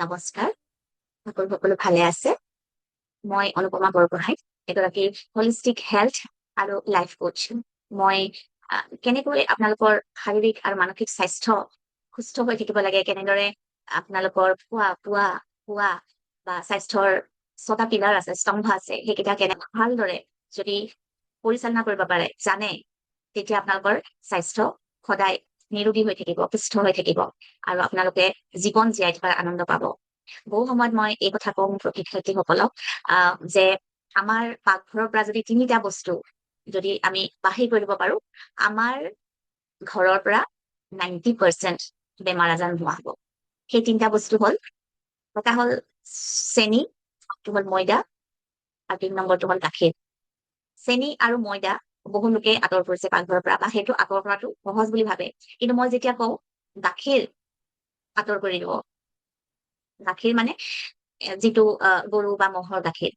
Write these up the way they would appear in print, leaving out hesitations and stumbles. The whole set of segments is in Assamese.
নমস্কাৰ, সকলো ভালে আছে। মই অনুপমা বৰগোহাঁই, এগৰাকী হলিষ্টিক হেল্থ আৰু লাইফ কোচ। মই কেনেকৈ আপোনালোকৰ শাৰীৰিক আৰু মানসিক স্বাস্থ্য সুস্থ হৈ থাকিব লাগে, কেনেদৰে আপোনালোকৰ খোৱা বা স্বাস্থ্যৰ 6টা পিলাৰ আছে, স্তম্ভ আছে, সেইকেইটা কেনে ভালদৰে যদি পৰিচালনা কৰিব পাৰে, জানে, তেতিয়া আপোনালোকৰ স্বাস্থ্য সদায় নিৰোগী হৈ থাকিব, সুস্থ হৈ থাকিব আৰু আপোনালোকে জীৱন জীয়াই থকাৰ আনন্দ পাব। বহু সময়ত মই এই কথা কওঁ মোৰ শিক্ষাৰ্থীসকলক যে আমাৰ পাকঘৰৰ পৰা যদি 3টা বস্তু যদি আমি বাহিৰ কৰিব পাৰো, আমাৰ ঘৰৰ পৰা 90% বেমাৰ আজাৰ নোহোৱা হ'ব। সেই 3টা বস্তু হ'ল, এটা হ'ল চেনি, দ্বিতীয়টো হ'ল ময়দা আৰু 3 নম্বৰটো হ'ল গাখীৰ। চেনি আৰু ময়দা বহু লোকে আঁতৰ কৰিছে পাকঘৰৰ পৰা, বা সেইটো আঁতৰ কৰাটো সহজ বুলি ভাবে। কিন্তু মই যেতিয়া কওঁ গাখীৰ আঁতৰ কৰি দিব, গাখীৰ মানে যিটো গৰু বা ম'হৰ গাখীৰ,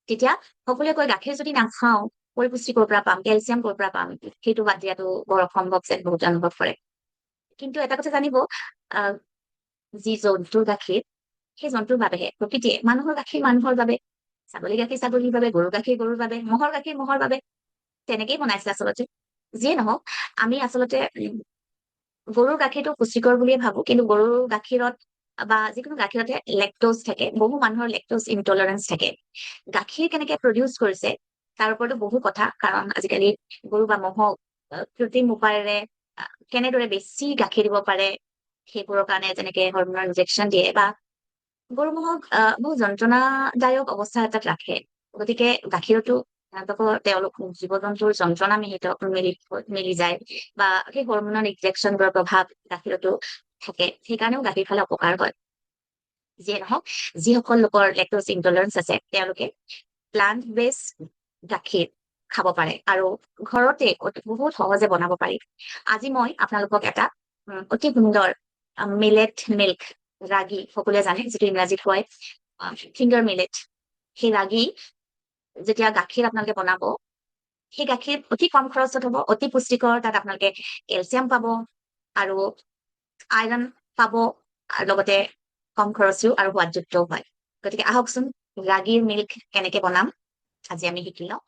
তেতিয়া সকলোৱে কয় গাখীৰ যদি নাখাওঁ পৰিপুষ্টি ক'ৰ পৰা পাম, কেলছিয়াম ক'ৰ পৰা পাম, সেইটো বাদ দিয়াটো বৰ অসম্ভৱ যেন বহুত অনুভৱ কৰে। কিন্তু এটা কথা জানিব, যি জন্তুৰ গাখীৰ, সেই জন্তুৰ বাবেহে। প্ৰকৃতিয়ে মানুহৰ গাখীৰ মানুহৰ বাবে, ছাগলী গাখীৰ ছাগলীৰ বাবে, গৰুৰ গাখীৰ গৰুৰ বাবে, ম'হৰ গাখীৰ ম'হৰ বাবে, তেনেকেই বনাইছে আচলতে। যিয়ে নহওক, আমি আচলতে গৰুৰ গাখীৰটো পুষ্টিকৰ বুলিয়ে ভাবো, কিন্তু গৰুৰ গাখীৰত বা যিকোনো গাখীৰতে লেক্টোজ থাকে। বহু মানুহৰ লেক্টোজ ইনটলাৰেঞ্চ থাকে। গাখীৰ কেনেকে প্ৰডিউচ কৰিছে তাৰ ওপৰতো বহু কথা, কাৰণ আজিকালি গৰু বা ম'হক কৃত্ৰিম উপায়েৰে কেনেদৰে বেছি গাখীৰ দিব পাৰে, সেইবোৰৰ কাৰণে যেনেকে হৰমনৰ ইনজেকশ্যন দিয়ে, বা গৰু ম'হক বহু যন্ত্ৰণাদায়ক অৱস্থা এটাত ৰাখে। গতিকে গাখীৰতো তেওঁলোক জীৱ জন্তুৰ যন্ত্ৰণা মিলি যায়, বা সেই হৰমনৰ ইনজেকশ্যনবোৰৰ প্ৰভাৱ গাখীৰতো থাকে, সেইকাৰণেও গাখীৰ খালে অপকাৰ হয়। যিয়ে নহওক, যিসকল লোকৰ লেক্টোজ ইনটলাৰেঞ্চ আছে, তেওঁলোকে প্লান্ট বেছ গাখীৰ খাব পাৰে আৰু ঘৰতে বহুত সহজে বনাব পাৰি। আজি মই আপোনালোকক এটা অতি সুন্দৰ মিলেট মিল্ক, ৰাগী, সকলোৱে জানে, যিটো ইংৰাজীত কয় ফিংগাৰ মিলেট, সেই ৰাগী যেতিয়া গাখীৰ আপোনালোকে বনাব, সেই গাখীৰ অতি কম খৰচত হ'ব, অতি পুষ্টিকৰ। তাত আপোনালোকে কেলছিয়াম পাব আৰু আইৰণ পাব, আৰু লগতে কম খৰচীয় আৰু সোৱাদযুক্তও হয়। গতিকে আহকচোন ৰাগীৰ মিল্ক কেনেকে বনাম আজি আমি শিকি লওঁ।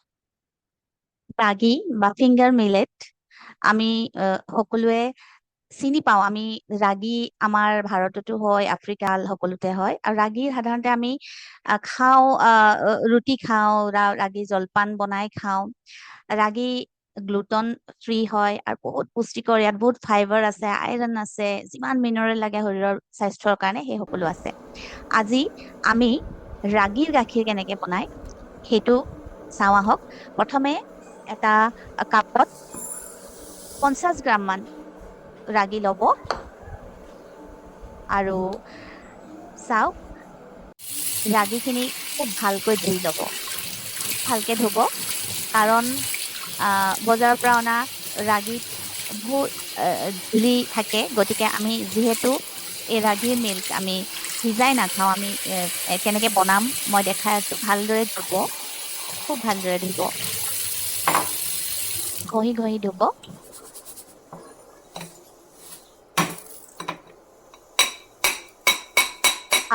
ৰাগী বা ফিংগাৰ মিলেট আমি সকলোৱে চিনি পাওঁ। আমি ৰাগী আমাৰ ভাৰততো হয়, আফ্ৰিকা সকলোতে হয়। আৰু ৰাগী সাধাৰণতে আমি খাওঁ, ৰুটি খাওঁ, ৰাগী জলপান বনাই খাওঁ। ৰাগী গ্লুটন ফ্ৰী হয় আৰু বহুত পুষ্টিকৰ, ইয়াত বহুত ফাইবাৰ আছে, আইৰণ আছে, যিমান মিনাৰেল লাগে শৰীৰৰ স্বাস্থ্যৰ কাৰণে সেই সকলো আছে। আজি আমি ৰাগীৰ গাখীৰ কেনেকে বনাই সেইটো চাওঁ আহক। প্ৰথমে এটা কাপত 50 গ্ৰাম মান ৰাগী ল'ব আৰু চাওক, ৰাগীখিনি খুব ভালকৈ ধুই ল'ব, ভালকে ধুব, কাৰণ বজাৰৰ পৰা অনা ৰাগীত বহুত ধূলি থাকে। গতিকে আমি যিহেতু এই ৰাগীৰ মিল্ক আমি সিজাই নাখাওঁ, আমি কেনেকে বনাম মই দেখাই আছো। ভালদৰে ধুব, খুব ভালদৰে ধুব, ঘঁহি ঘঁহি ধুব।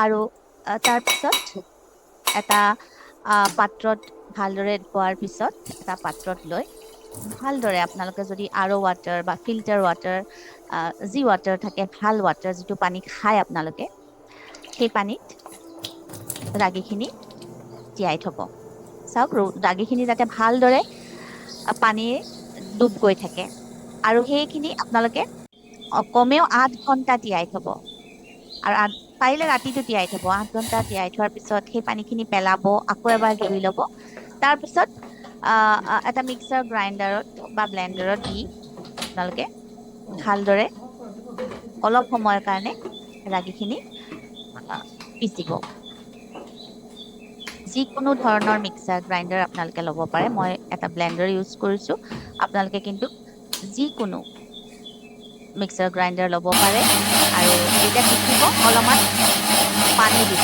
আৰু তাৰপিছত এটা পাত্ৰত ভালদৰে ধোৱাৰ পিছত এটা পাত্ৰত লৈ ভালদৰে আপোনালোকে যদি আৰ' ৱাটাৰ বা ফিল্টাৰ ৱাটাৰ, যি ৱাটাৰ থাকে, ভাল ৱাটাৰ, যিটো পানী খায় আপোনালোকে, সেই পানীত ৰাগীখিনি তিয়াই থব। চাওক, ৰাগীখিনি যাতে ভালদৰে পানীৰ ডুব গৈ থাকে, আৰু সেইখিনি আপোনালোকে কমেও 8 ঘণ্টা তিয়াই থব। আৰু পাৰিলে ৰাতিটো তিয়াই থব। 8 ঘণ্টা তিয়াই থোৱাৰ পিছত সেই পানীখিনি পেলাব, আকৌ এবাৰ ধুই ল'ব। তাৰপিছত এটা মিক্সাৰ গ্ৰাইণ্ডাৰত বা ব্লেণ্ডাৰত দি আপোনালোকে ভালদৰে অলপ সময়ৰ কাৰণে ৰাগীখিনি পিচিব। যিকোনো ধৰণৰ মিক্সাৰ গ্ৰাইণ্ডাৰ আপোনালোকে ল'ব পাৰে, মই এটা ব্লেণ্ডাৰ ইউজ কৰিছো। আপোনালোকে কিন্তু যিকোনো মিক্সাৰ গ্ৰাইণ্ডাৰ ল'ব পাৰে। আৰু যেতিয়া পিচিব অলপমান পানী দিব।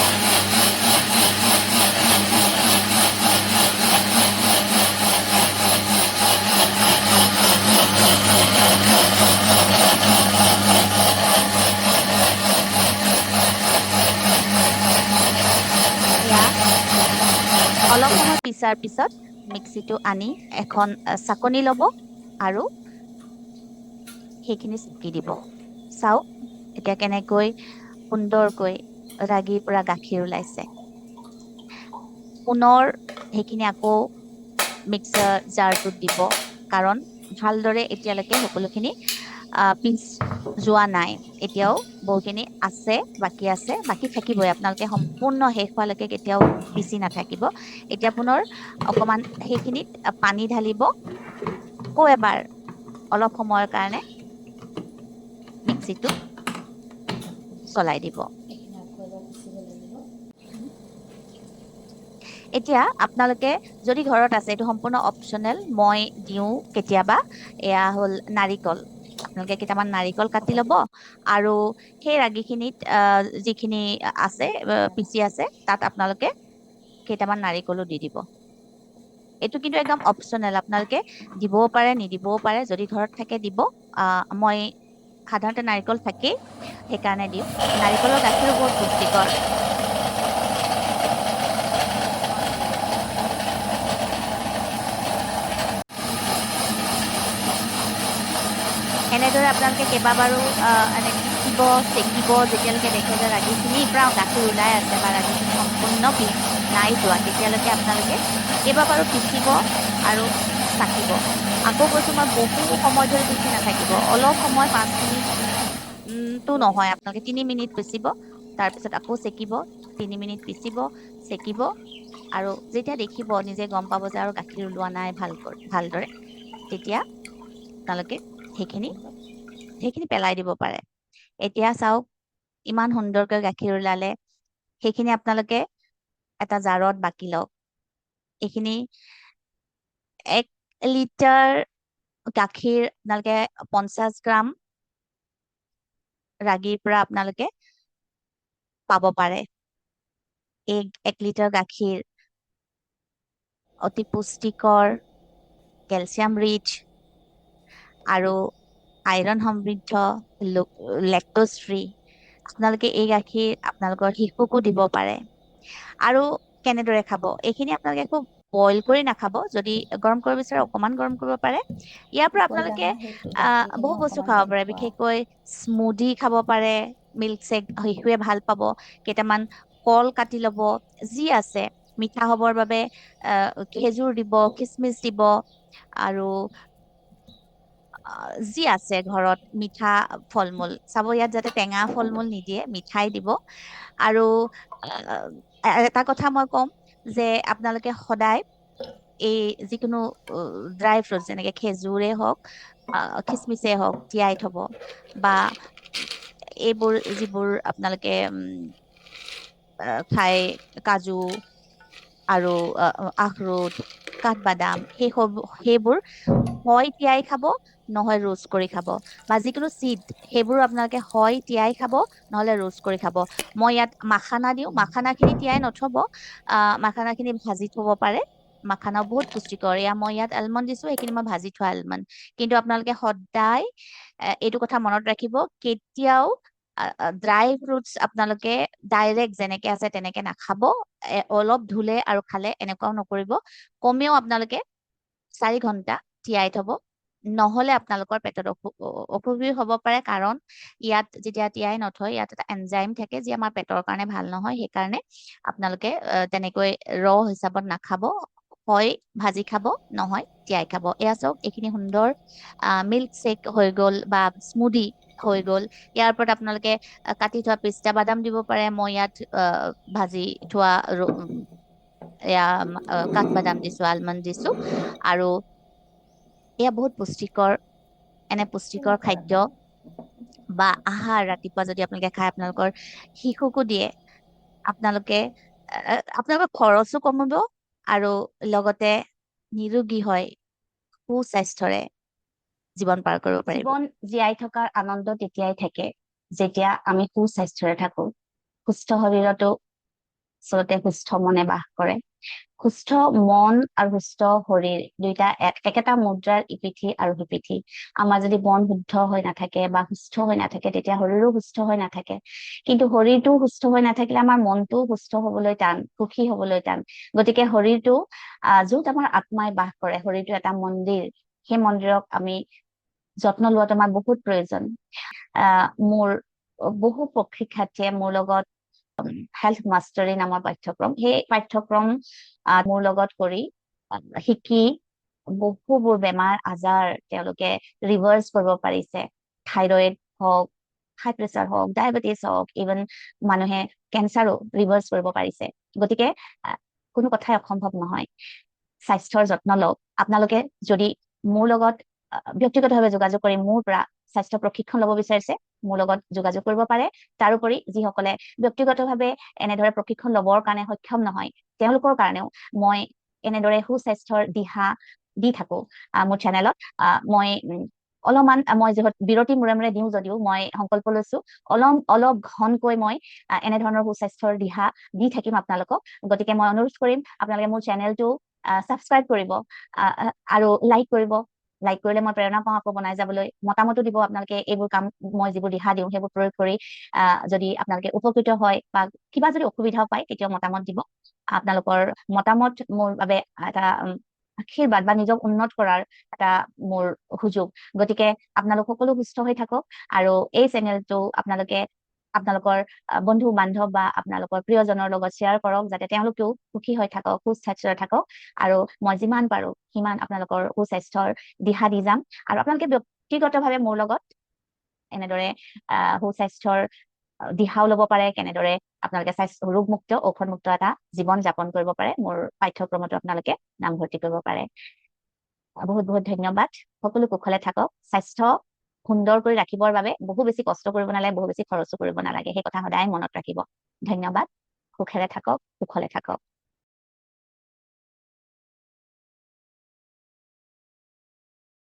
পিছাৰ পিছত মিক্সিটো আনি এখন চাকনি ল'ব আৰু সেইখিনি চেকি দিব। চাওক এতিয়া কেনেকৈ সুন্দৰকৈ ৰাগীৰ পৰা গাখীৰ ওলাইছে। পুনৰ সেইখিনি আকৌ মিক্সাৰ জাৰটোত দিব, কাৰণ ভালদৰে এতিয়ালৈকে সকলোখিনি পিচ যোৱা নাই। এতিয়াও বহুখিনি আছে, বাকী থাকিবই। আপোনালোকে সম্পূৰ্ণ শেষ হোৱালৈকে কেতিয়াও পিচি নাথাকিব। এতিয়া পুনৰ অকমান সেইখিনিত পানী ঢালিব, আকৌ এবাৰ অলপ সময়ৰ কাৰণে মিক্সিটো চলাই দিব। এতিয়া আপোনালোকে যদি ঘৰত আছে, এইটো সম্পূৰ্ণ অপচনেল, মই দিওঁ কেতিয়াবা, এয়া হ'ল নাৰিকল। আপোনালোকে কেইটামান নাৰিকল কাটি ল'ব আৰু সেই ৰাগীখিনিত যিখিনি আছে পিচি আছে তাত আপোনালোকে কেইটামান নাৰিকলো দি দিব। এইটো কিন্তু একদম অপচনেল, আপোনালোকে দিবও পাৰে নিদিবও পাৰে। যদি ঘৰত থাকে দিব। মই সাধাৰণতে নাৰিকল থাকেই, সেইকাৰণে দিওঁ। নাৰিকলৰ গাখীৰো বহুত পুষ্টিকৰ। এনেদৰে আপোনালোকে কেইবাবাৰো এনে পিচিব, চেকিব, যেতিয়ালৈকে দেখে যে ৰাগীখিনিৰ পৰা গাখীৰ ওলাই আছে বা ৰাগীখিনি সম্পূৰ্ণ পিচ নাই যোৱা, তেতিয়ালৈকে আপোনালোকে কেইবাবাৰো পিচিব আৰু চাকিব। আকৌ কৈছো, মই বহু সময় ধৰি পিচি নাথাকিব, অলপ সময় 5 মিনিট টো নহয়, আপোনালোকে 3 মিনিট পিচিব, তাৰপিছত আকৌ চেকিব, 3 মিনিট পিচিব, চেকিব, আৰু যেতিয়া দেখিব নিজে গম পাব যে আৰু গাখীৰ ওলোৱা নাই ভালদৰে, তেতিয়া আপোনালোকে সেইখিনি পেলাই দিব পাৰে। এতিয়া চাওক ইমান সুন্দৰকৈ গাখীৰ ওলালে। সেইখিনি আপোনালোকে এটা জাৰত বাকি লওক। এইখিনি 1 লিটাৰ গাখীৰ আপোনালোকে 50 গ্ৰাম ৰাগীৰ পৰা আপোনালোকে পাব পাৰে। 1 লিটাৰ গাখীৰ অতি পুষ্টিকৰ, কেলছিয়াম ৰিচ আৰু আইৰণ সমৃদ্ধ, লেক্টোজ ফ্ৰী। আপোনালোকে এই গাখীৰ আপোনালোকৰ শিশুকো দিব পাৰে। আৰু কেনেদৰে খাব, এইখিনি আপোনালোকে খুব বইল কৰি নাখাব। যদি গৰম কৰিব বিচাৰে অকমান গৰম কৰিব পাৰে। ইয়াৰ পৰা আপোনালোকে বহু বস্তু খাব পাৰে, বিশেষকৈ স্মুদি খাব পাৰে, মিল্ক শ্বেক শিশুৱে ভাল পাব। কেইটামান কল কাটি ল'ব, যি আছে মিঠা হবৰ বাবে খেজুৰ দিব, খিচমিচ দিব, আৰু যি আছে ঘৰত মিঠা ফল মূল চাব, ইয়াত যাতে টেঙা ফল মূল নিদিয়ে, মিঠাই দিব। আৰু এটা কথা মই ক'ম যে আপোনালোকে সদায় এই যিকোনো ড্ৰাই ফ্ৰুটছ, যেনেকে খেজুৰে হওক, খিচমিচে হওক, তিয়াই থব, বা এইবোৰ যিবোৰ আপোনালোকে খাই, কাজু আৰু আখৰোট, কাঠবাদাম, সেইবোৰ হয় তিয়াই খাব, নহয় ৰোষ্ট কৰি খাব। বা যিকোনো চিড, সেইবোৰো আপোনালোকে হয় তিয়াই খাব, নহলে ৰোষ্ট কৰি খাব। মই ইয়াত মাখানা দিওঁ, মাখানাখিনি তিয়াই নথব, মাখানাখিনি ভাজি থব পাৰে। মাখানাও বহুত পুষ্টিকৰ। মই ইয়াত আলমণ্ড দিছো, সেইখিনি মই ভাজি থোৱা আলমণ্ড। কিন্তু আপোনালোকে সদায় এইটো কথা মনত ৰাখিব, কেতিয়াও ড্ৰাই ফ্ৰুটছ আপোনালোকে ডাইৰেক্ট যেনেকে আছে তেনেকে নাখাব। অলপ ধুলে আৰু খালে, এনেকুৱাও নকৰিব। কমেও আপোনালোকে 4 ঘণ্টা তিয়াই থব, নহলে আপোনালোকৰ পেটত অসুবিধা হ'ব পাৰে। কাৰণ ইয়াত যেতিয়া তিয়াই নথয়, ইয়াত এটা এনজাইম থাকে যি আমাৰ পেটৰ কাৰণে ভাল নহয়। সেইকাৰণে আপোনালোকে তেনেকৈ হিচাপত নাখাব, হয় ভাজি খাব, নহয় তিয়াই খাব। এয়া চাওক, এইখিনি সুন্দৰ মিল্ক শ্বেক হৈ গ'ল বা স্মুদি হৈ গ'ল। ইয়াৰ ওপৰত আপোনালোকে কাটি থোৱা পিস্তা বাদাম দিব পাৰে। মই ইয়াত ভাজি থোৱা এয়া কাঠবাদাম দিছো, আলমণ্ড দিছো। আৰু এয়া বহুত পুষ্টিকৰ, এনে পুষ্টিকৰ খাদ্য বা আহাৰ ৰাতিপুৱা যদি আপোনালোকে খাই, আপোনালোকৰ শিশুকো দিয়ে, আপোনালোকৰ খৰচো কমিব আৰু লগতে নিৰোগী হয় সুস্বাস্থ্যৰে জীৱন পাৰ কৰিব পাৰিব। জীৱন জীয়াই থকাৰ আনন্দ তেতিয়াই থাকে যেতিয়া আমি সুস্বাস্থ্যৰে থাকো। সুস্থ শৰীৰতো আচলতে সুস্থ মনে বাস কৰে। সুস্থ মন আৰু সুস্থ শৰীৰ দুইটা একেটা মুদ্ৰাৰ ইপিঠি আৰু সিপিঠি। আমাৰ যদি মন শুদ্ধ হৈ নাথাকে বা সুস্থ হৈ নাথাকে, তেতিয়া শৰীৰো সুস্থ হৈ নাথাকে। কিন্তু শৰীৰটো সুস্থ হৈ নাথাকিলে আমাৰ মনটোও সুস্থ হবলৈ টান, সুখী হবলৈ টান। গতিকে শৰীৰটো য'ত আমাৰ আত্মাই বাস কৰে, শৰীৰটো এটা মন্দিৰ, সেই মন্দিৰক আমি যত্ন লোৱাটো আমাৰ বহুত প্ৰয়োজন। মোৰ বহু প্ৰশিক্ষাৰ্থীয়ে মোৰ লগত হেল্থ মাষ্টাৰী নামৰ পাঠ্যক্ৰম, সেই পাঠ্যক্ৰম মোৰ লগত কৰি শিকি বহুবোৰ বেমাৰ আজাৰ তেওঁলোকে ৰিভাৰ্চ কৰিব পাৰিছে। থাইৰইড হওক, হাই প্ৰেচাৰ হওক, ডায়েবেটিছ হওক, ইভেন মানুহে কেঞ্চাৰো ৰিভাৰ্চ কৰিব পাৰিছে। গতিকে কোনো কথাই অসম্ভৱ নহয়। স্বাস্থ্যৰ যত্ন লওক। আপোনালোকে যদি মোৰ লগত ব্যক্তিগতভাৱে যোগাযোগ কৰি মোৰ পৰা স্বাস্থ্য প্ৰশিক্ষণ ল'ব বিচাৰিছে, মোৰ লগত যোগাযোগ কৰিব পাৰে। তাৰোপৰি যিসকলে ব্যক্তিগতভাৱে এনেদৰে প্ৰশিক্ষণ ল'বৰ কাৰণে সক্ষম নহয়, তেওঁলোকৰ কাৰণেও মই এনেদৰে সুস্বাস্থ্যৰ দিহা দি থাকো মোৰ চেনেলত। মই অলপমান মই যিহেতু বিৰতি মূৰে মূৰে দিওঁ যদিও মই সংকল্প লৈছো অলপ ঘনকৈ মই এনেধৰণৰ সুস্বাস্থ্যৰ দিহা দি থাকিম আপোনালোকক। গতিকে মই অনুৰোধ কৰিম আপোনালোকে মোৰ চেনেলটো ছাবস্ক্ৰাইব কৰিব আৰু লাইক কৰিব। লাইক কৰিলে মই প্ৰেৰণা পাওঁ আকৌ বনাই যাবলৈ। মতামতো দিব আপোনালোকে, এইবোৰ কাম মই যিবোৰ দিহা দিওঁ সেইবোৰ প্ৰয়োগ কৰি যদি আপোনালোকে উপকৃত হয় বা কিবা যদি অসুবিধাও পায়, তেতিয়াও মতামত দিব। আপোনালোকৰ মতামত মোৰ বাবে এটা আশীৰ্বাদ বা নিজক উন্নত কৰাৰ এটা মোৰ সুযোগ। গতিকে আপোনালোক সকলো সুস্থ হৈ থাকক আৰু এই চেনেলটো আপোনালোকে আপোনালোকৰ বন্ধু বান্ধৱ বা আপোনালোকৰ প্ৰিয়জনৰ লগত শ্বেয়াৰ কৰক, যাতে তেওঁলোকেও সুখী হৈ থাকক, সুস্বাস্থ্যৰে থাকক। আৰু মই যিমান পাৰো সিমান আপোনালোকৰ সুস্বাস্থ্যৰ দিহা দি যাম। আৰু আপোনালোকে ব্যক্তিগতভাৱে মোৰ লগত এনেদৰে সুস্বাস্থ্যৰ দিহাও ল'ব পাৰে, কেনেদৰে আপোনালোকে ৰোগমুক্ত ঔষধমুক্ত এটা জীৱন যাপন কৰিব পাৰে, মোৰ পাঠ্যক্ৰমতো আপোনালোকে নামভৰ্তি কৰিব পাৰে। বহুত বহুত ধন্যবাদ। সকলো কুশলে থাকক। স্বাস্থ্য সুন্দৰ কৰি ৰাখিবৰ বাবে বহু বেছি কষ্ট কৰিব নালাগে, বহু বেছি খৰচো কৰিব নালাগে। সেই কথা সদায় মনত ৰাখিব। ধন্যবাদ। সুখেৰে থাকক, কুশলে থাকক।